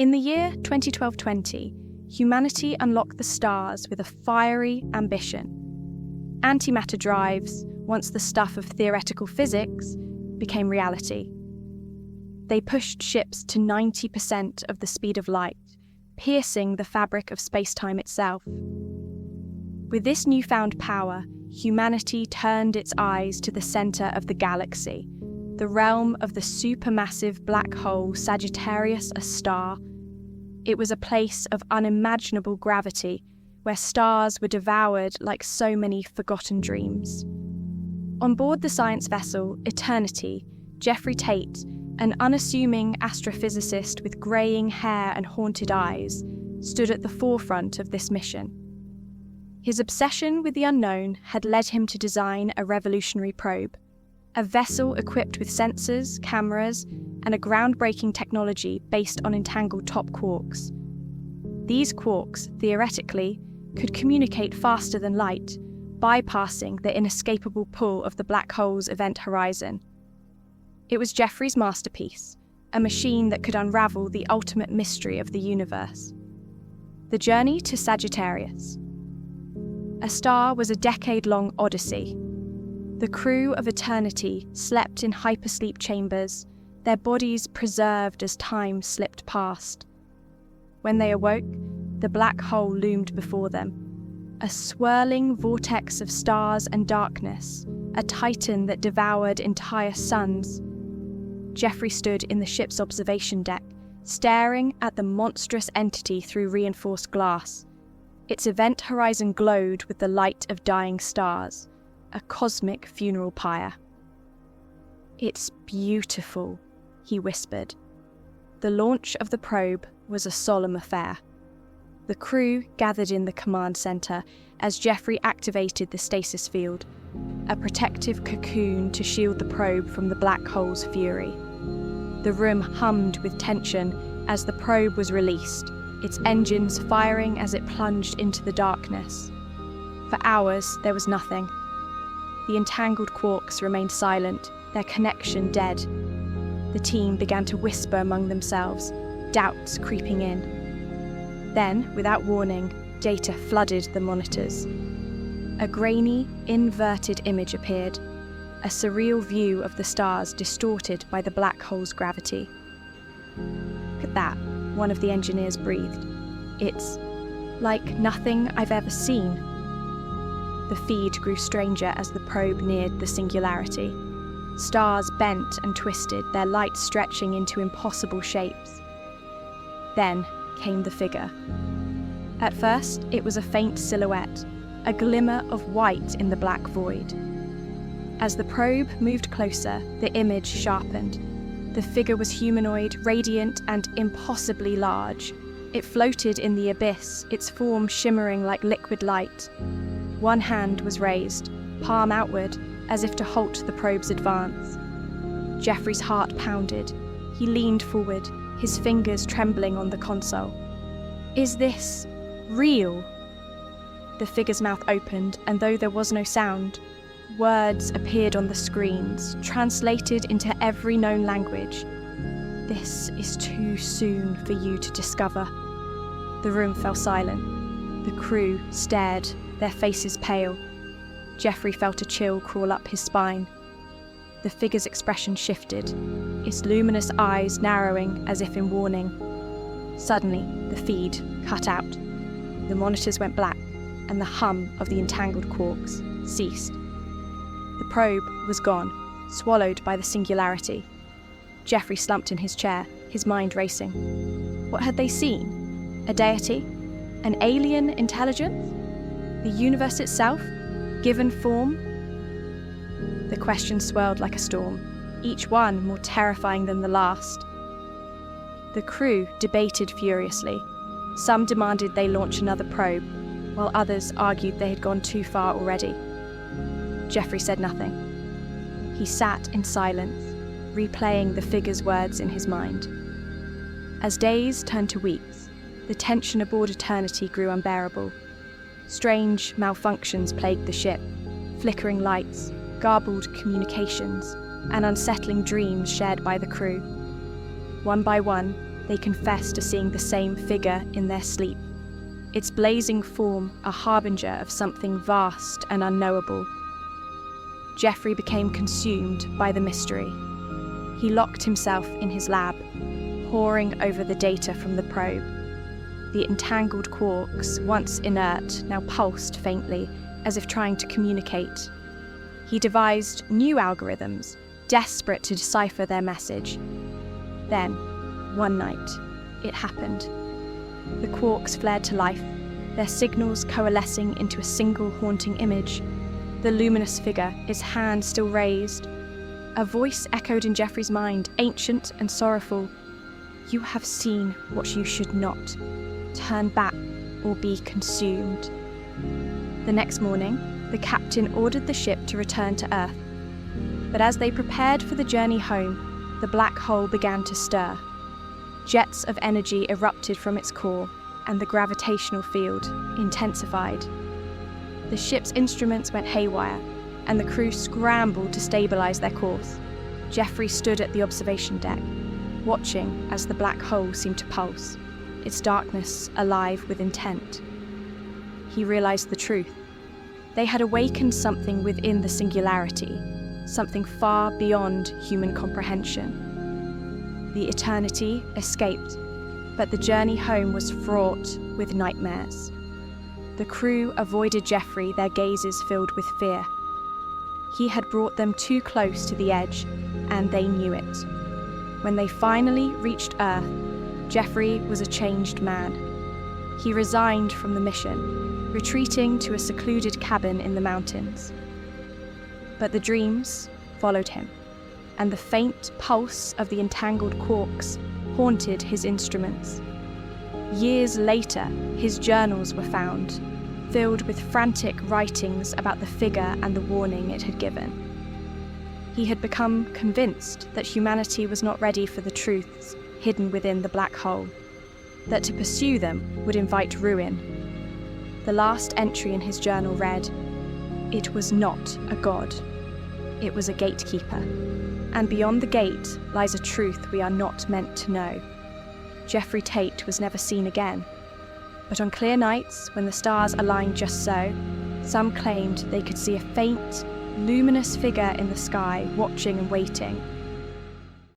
In the year 2012-20, humanity unlocked the stars with a fiery ambition. Antimatter drives, once the stuff of theoretical physics, became reality. They pushed ships to 90% of the speed of light, piercing the fabric of space-time itself. With this newfound power, humanity turned its eyes to the centre of the galaxy, the realm of the supermassive black hole Sagittarius, a star. It was a place of unimaginable gravity, where stars were devoured like so many forgotten dreams. On board the science vessel Eternity, Geoffrey Tate, an unassuming astrophysicist with greying hair and haunted eyes, stood at the forefront of this mission. His obsession with the unknown had led him to design a revolutionary probe, a vessel equipped with sensors, cameras, and a groundbreaking technology based on entangled top quarks. These quarks, theoretically, could communicate faster than light, bypassing the inescapable pull of the black hole's event horizon. It was Geoffrey's masterpiece, a machine that could unravel the ultimate mystery of the universe. The journey to Sagittarius. A star was a decade-long odyssey. The crew of Eternity slept in hypersleep chambers, their bodies preserved as time slipped past. When they awoke, the black hole loomed before them, a swirling vortex of stars and darkness, a titan that devoured entire suns. Geoffrey stood in the ship's observation deck, staring at the monstrous entity through reinforced glass. Its event horizon glowed with the light of dying stars, a cosmic funeral pyre. "It's beautiful," he whispered. The launch of the probe was a solemn affair. The crew gathered in the command centre as Geoffrey activated the stasis field, a protective cocoon to shield the probe from the black hole's fury. The room hummed with tension as the probe was released, its engines firing as it plunged into the darkness. For hours, there was nothing. The entangled quarks remained silent, their connection dead. The team began to whisper among themselves, doubts creeping in. Then, without warning, data flooded the monitors. A grainy, inverted image appeared, a surreal view of the stars distorted by the black hole's gravity. "Look at that," one of the engineers breathed. "It's like nothing I've ever seen." The feed grew stranger as the probe neared the singularity. Stars bent and twisted, their light stretching into impossible shapes. Then came the figure. At first, it was a faint silhouette, a glimmer of white in the black void. As the probe moved closer, the image sharpened. The figure was humanoid, radiant, and impossibly large. It floated in the abyss, its form shimmering like liquid light. One hand was raised, palm outward, as if to halt the probe's advance. Geoffrey's heart pounded. He leaned forward, his fingers trembling on the console. "Is this real?" The figure's mouth opened, and though there was no sound, words appeared on the screens, translated into every known language. "This is too soon for you to discover." The room fell silent. The crew stared, their faces pale. Geoffrey felt a chill crawl up his spine. The figure's expression shifted, its luminous eyes narrowing as if in warning. Suddenly, the feed cut out. The monitors went black, and the hum of the entangled quarks ceased. The probe was gone, swallowed by the singularity. Geoffrey slumped in his chair, his mind racing. What had they seen? A deity? An alien intelligence? The universe itself? Given form? The questions swirled like a storm, each one more terrifying than the last. The crew debated furiously. Some demanded they launch another probe, while others argued they had gone too far already. Geoffrey said nothing. He sat in silence, replaying the figure's words in his mind. As days turned to weeks, the tension aboard Eternity grew unbearable. Strange malfunctions plagued the ship, flickering lights, garbled communications, and unsettling dreams shared by the crew. One by one, they confess to seeing the same figure in their sleep, its blazing form a harbinger of something vast and unknowable. Geoffrey became consumed by the mystery. He locked himself in his lab, poring over the data from the probe. The entangled quarks, once inert, now pulsed faintly, as if trying to communicate. He devised new algorithms, desperate to decipher their message. Then, one night, it happened. The quarks flared to life, their signals coalescing into a single haunting image. The luminous figure, its hand still raised. A voice echoed in Geoffrey's mind, ancient and sorrowful. "You have seen what you should not. Turn back or be consumed." The next morning, the captain ordered the ship to return to Earth. But as they prepared for the journey home, the black hole began to stir. Jets of energy erupted from its core, and the gravitational field intensified. The ship's instruments went haywire, and the crew scrambled to stabilize their course. Geoffrey stood at the observation deck, watching as the black hole seemed to pulse, its darkness alive with intent. He realized the truth. They had awakened something within the singularity, something far beyond human comprehension. The eternity escaped, but the journey home was fraught with nightmares. The crew avoided Geoffrey, their gazes filled with fear. He had brought them too close to the edge, and they knew it. When they finally reached Earth, Geoffrey was a changed man. He resigned from the mission, retreating to a secluded cabin in the mountains. But the dreams followed him, and the faint pulse of the entangled quarks haunted his instruments. Years later, his journals were found, filled with frantic writings about the figure and the warning it had given. He had become convinced that humanity was not ready for the truths hidden within the black hole, that to pursue them would invite ruin. The last entry in his journal read, "It was not a god. It was a gatekeeper. And beyond the gate lies a truth we are not meant to know." Geoffrey Tate was never seen again. But on clear nights, when the stars aligned just so, some claimed they could see a faint, luminous figure in the sky watching and waiting,